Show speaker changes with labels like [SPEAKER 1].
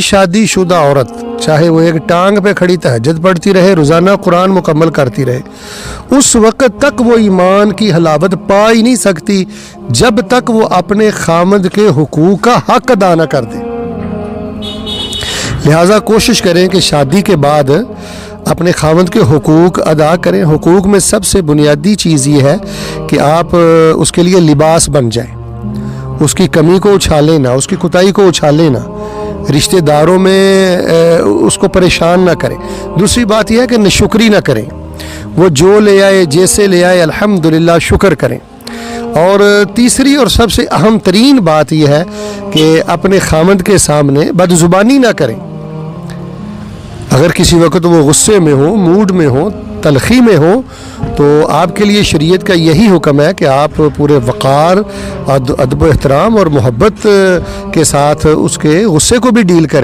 [SPEAKER 1] شادی شدہ عورت چاہے وہ ایک ٹانگ پہ کھڑی تہجد پڑھتی رہے، روزانہ قرآن مکمل کرتی رہے، اس وقت تک وہ ایمان کی حلاوت پا ہی نہیں سکتی جب تک وہ اپنے خامد کے حقوق کا حق ادا نہ کر دے۔ لہٰذا کوشش کریں کہ شادی کے بعد اپنے خامد کے حقوق ادا کریں۔ حقوق میں سب سے بنیادی چیز یہ ہے کہ آپ اس کے لیے لباس بن جائیں، اس کی کمی کو اچھالیں نہ، اس کی کوتاہی کو اچھالیں نہ، رشتہ داروں میں اس کو پریشان نہ کریں۔ دوسری بات یہ ہے کہ ناشکری نہ کریں، وہ جو لے آئے جیسے لے آئے الحمدللہ شکر کریں۔ اور تیسری اور سب سے اہم ترین بات یہ ہے کہ اپنے خامد کے سامنے بدزبانی نہ کریں۔ اگر کسی وقت وہ غصے میں ہو، موڈ میں ہو، تلخی میں ہو، تو آپ کے لیے شریعت کا یہی حکم ہے کہ آپ پورے وقار، ادب و احترام اور محبت کے ساتھ اس کے غصے کو بھی ڈیل کریں۔